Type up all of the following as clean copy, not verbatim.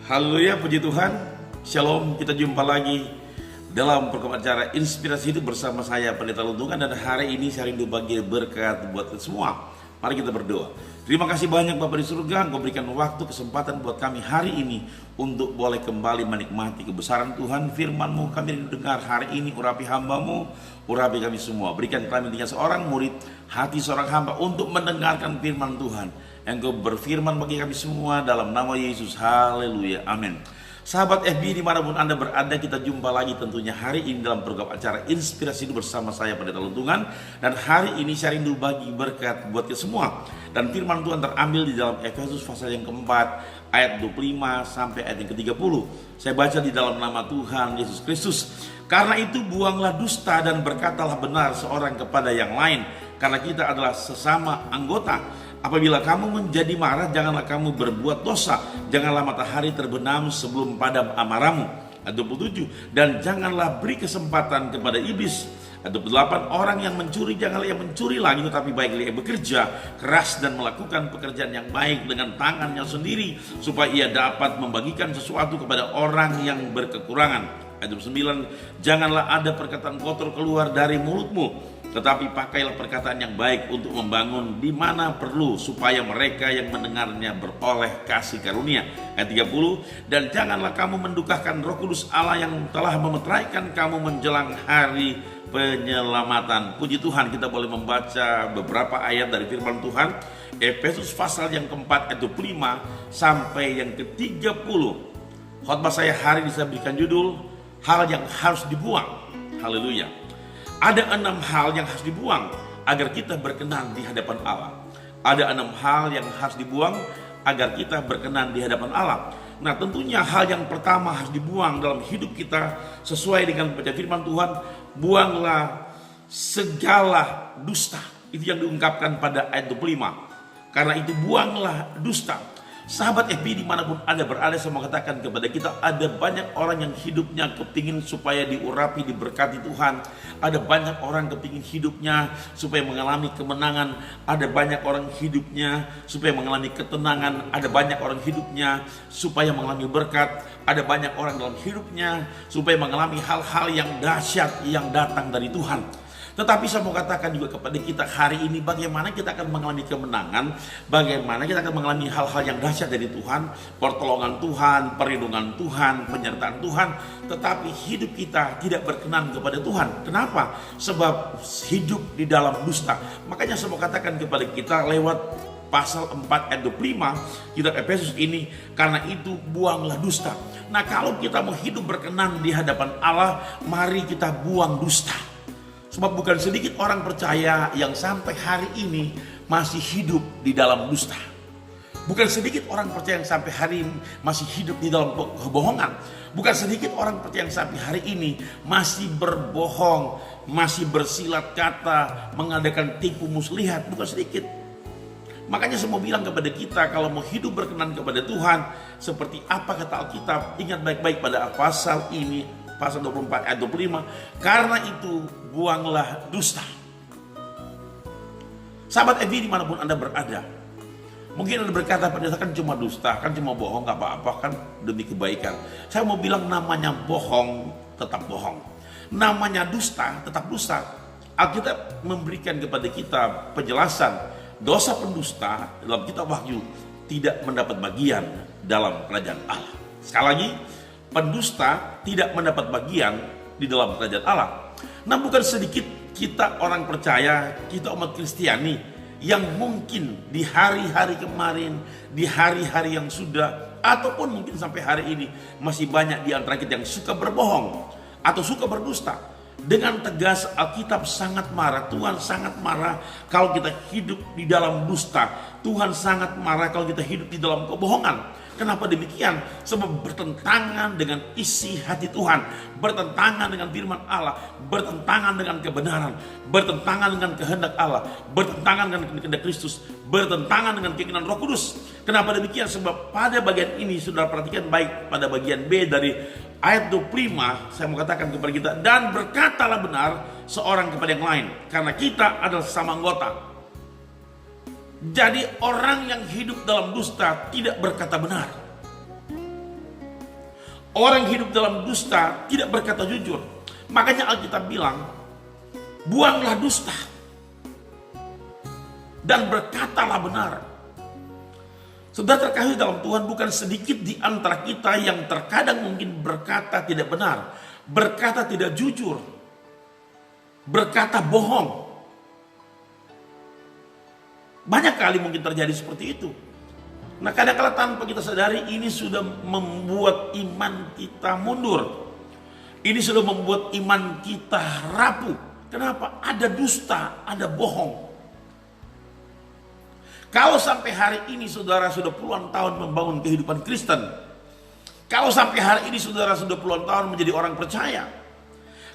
Haleluya, puji Tuhan. Shalom, kita jumpa lagi dalam program acara Inspirasi Hidup bersama saya Pendeta Luntungan. Dan hari ini saya rindu bagi berkat buat kita semua. Mari kita berdoa. Terima kasih banyak Bapak di surga, Engkau berikan waktu, kesempatan buat kami hari ini untuk boleh kembali menikmati kebesaran Tuhan. Firman-Mu kami rindu dengar hari ini. Urapi hamba-Mu, urapi kami semua. Berikan kami tinggal seorang murid, hati seorang hamba untuk mendengarkan firman Tuhan. Engkau berfirman bagi kami semua dalam nama Yesus. Haleluya, amin. Sahabat FB dimanapun Anda berada, kita jumpa lagi tentunya hari ini dalam program acara Inspirasi Hidup bersama saya Pendeta Luntungan. Dan hari ini saya rindu bagi berkat buat kita semua. Dan firman Tuhan terambil di dalam Efesus pasal yang keempat ayat 25 sampai ayat yang ke-30. Saya baca di dalam nama Tuhan Yesus Kristus. Karena itu buanglah dusta dan berkatalah benar seorang kepada yang lain, karena kita adalah sesama anggota. Apabila kamu menjadi marah, janganlah kamu berbuat dosa. Janganlah matahari terbenam sebelum padam amarahmu. Ayat 27. Dan janganlah beri kesempatan kepada iblis. Ayat 28. Orang yang mencuri, janganlah yang mencuri lagi, tetapi baiklah ia bekerja keras dan melakukan pekerjaan yang baik dengan tangannya sendiri, supaya ia dapat membagikan sesuatu kepada orang yang berkekurangan. Ayat 29. Janganlah ada perkataan kotor keluar dari mulutmu, tetapi pakailah perkataan yang baik untuk membangun di mana perlu, supaya mereka yang mendengarnya beroleh kasih karunia. Ayat 30. Dan janganlah kamu mendukakan Roh Kudus Allah yang telah memeteraikan kamu menjelang hari penyelamatan. Puji Tuhan, kita boleh membaca beberapa ayat dari firman Tuhan. Efesus pasal yang keempat ayat 25 sampai yang ke-30. Khotbah saya hari ini saya berikan judul hal yang harus dibuang. Haleluya. Ada 6 hal yang harus dibuang agar kita berkenan di hadapan Allah. Ada 6 hal yang harus dibuang agar kita berkenan di hadapan Allah. Nah, tentunya hal yang pertama harus dibuang dalam hidup kita sesuai dengan baca firman Tuhan. Buanglah segala dusta. Itu yang diungkapkan pada ayat 25. Karena itu buanglah dusta. Sahabat FB dimanapun Anda berada, saya mau katakan kepada kita, ada banyak orang yang hidupnya kepingin supaya diurapi, diberkati Tuhan. Ada banyak orang kepingin hidupnya supaya mengalami kemenangan. Ada banyak orang hidupnya supaya mengalami ketenangan. Ada banyak orang hidupnya supaya mengalami berkat. Ada banyak orang dalam hidupnya supaya mengalami hal-hal yang dahsyat yang datang dari Tuhan. Tetapi saya mau katakan juga kepada kita hari ini, bagaimana kita akan mengalami kemenangan, bagaimana kita akan mengalami hal-hal yang dahsyat dari Tuhan, pertolongan Tuhan, perlindungan Tuhan, penyertaan Tuhan, tetapi hidup kita tidak berkenan kepada Tuhan. Kenapa? Sebab hidup di dalam dusta. Makanya saya mau katakan kepada kita lewat pasal 4 ayat 25 kitab Efesus ini, karena itu buanglah dusta. Nah, kalau kita mau hidup berkenan di hadapan Allah, mari kita buang dusta. Sebab bukan sedikit orang percaya yang sampai hari ini masih hidup di dalam dusta. Bukan sedikit orang percaya yang sampai hari ini masih hidup di dalam kebohongan. Bukan sedikit orang percaya yang sampai hari ini masih berbohong, masih bersilat kata, mengadakan tipu muslihat. Bukan sedikit. Makanya saya mau bilang kepada kita, kalau mau hidup berkenan kepada Tuhan, seperti apa kata Alkitab, ingat baik-baik pada pasal ini, pasal 24 ayat 25. Karena itu buanglah dusta. Sahabat FB dimanapun Anda berada, mungkin Anda berkata, Pendeta, kan cuma dusta, kan cuma bohong, gak apa-apa, kan demi kebaikan. Saya mau bilang, namanya bohong tetap bohong, namanya dusta tetap dusta. Alkitab memberikan kepada kita penjelasan, dosa pendusta dalam kitab Wahyu tidak mendapat bagian dalam kerajaan Allah. Sekali lagi, pendusta tidak mendapat bagian di dalam kerajaan Allah. Nah, bukan sedikit kita orang percaya, kita umat Kristiani yang mungkin di hari-hari kemarin, di hari-hari yang sudah, ataupun mungkin sampai hari ini masih banyak di antara kita yang suka berbohong atau suka berdusta. Dengan tegas Alkitab sangat marah, Tuhan sangat marah kalau kita hidup di dalam dusta. Tuhan sangat marah kalau kita hidup di dalam kebohongan. Kenapa demikian? Sebab bertentangan dengan isi hati Tuhan, bertentangan dengan firman Allah, bertentangan dengan kebenaran, bertentangan dengan kehendak Allah, bertentangan dengan kehendak Kristus, bertentangan dengan keinginan Roh Kudus. Kenapa demikian? Sebab pada bagian ini, saudara perhatikan baik, pada bagian B dari ayat 25, saya mau katakan kepada kita, dan berkatalah benar seorang kepada yang lain, karena kita adalah sesama anggota. Jadi orang yang hidup dalam dusta tidak berkata benar. Orang hidup dalam dusta tidak berkata jujur. Makanya Alkitab bilang, buanglah dusta dan berkatalah benar. Saudara terkasih dalam Tuhan, bukan sedikit di antara kita yang terkadang mungkin berkata tidak benar, berkata tidak jujur, berkata bohong. Banyak kali mungkin terjadi seperti itu. Nah, kadang-kadang tanpa kita sadari ini sudah membuat iman kita mundur. Ini sudah membuat iman kita rapuh. Kenapa? Ada dusta, ada bohong. Kalau sampai hari ini saudara sudah puluhan tahun membangun kehidupan Kristen, kalau sampai hari ini saudara sudah puluhan tahun menjadi orang percaya,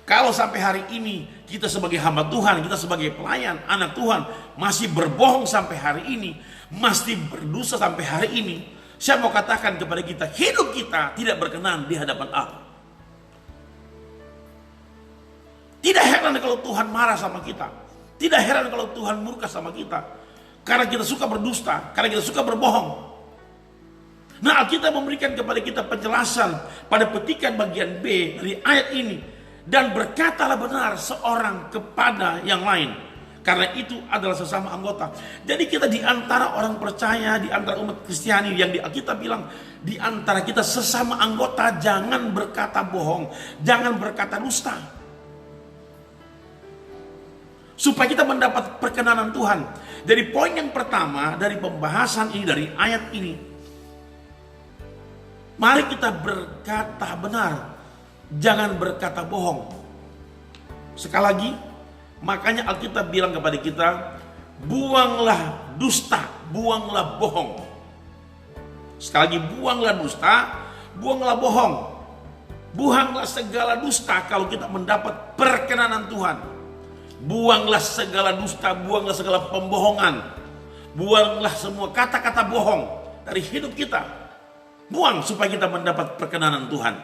kalau sampai hari ini kita sebagai hamba Tuhan, kita sebagai pelayan, anak Tuhan, masih berbohong sampai hari ini, masih berdosa sampai hari ini, saya mau katakan kepada kita, hidup kita tidak berkenan di hadapan Allah. Tidak heran kalau Tuhan marah sama kita. Tidak heran kalau Tuhan murka sama kita. Karena kita suka berdusta, karena kita suka berbohong. Nah, Alkitab memberikan kepada kita penjelasan pada petikan bagian B dari ayat ini. Dan berkatalah benar seorang kepada yang lain, karena itu adalah sesama anggota. Jadi kita di antara orang percaya, di antara umat Kristiani yang di Alkitab bilang, di antara kita sesama anggota jangan berkata bohong, jangan berkata dusta, supaya kita mendapat perkenanan Tuhan. Jadi poin yang pertama dari pembahasan ini, dari ayat ini, mari kita berkata benar, jangan berkata bohong. Sekali lagi, makanya Alkitab bilang kepada kita, buanglah dusta, buanglah bohong. Sekali lagi, buanglah dusta, buanglah bohong. Buanglah segala dusta kalau kita mendapat perkenanan Tuhan. Buanglah segala dusta, buanglah segala pembohongan. Buanglah semua kata-kata bohong dari hidup kita. Buang supaya kita mendapat perkenanan Tuhan.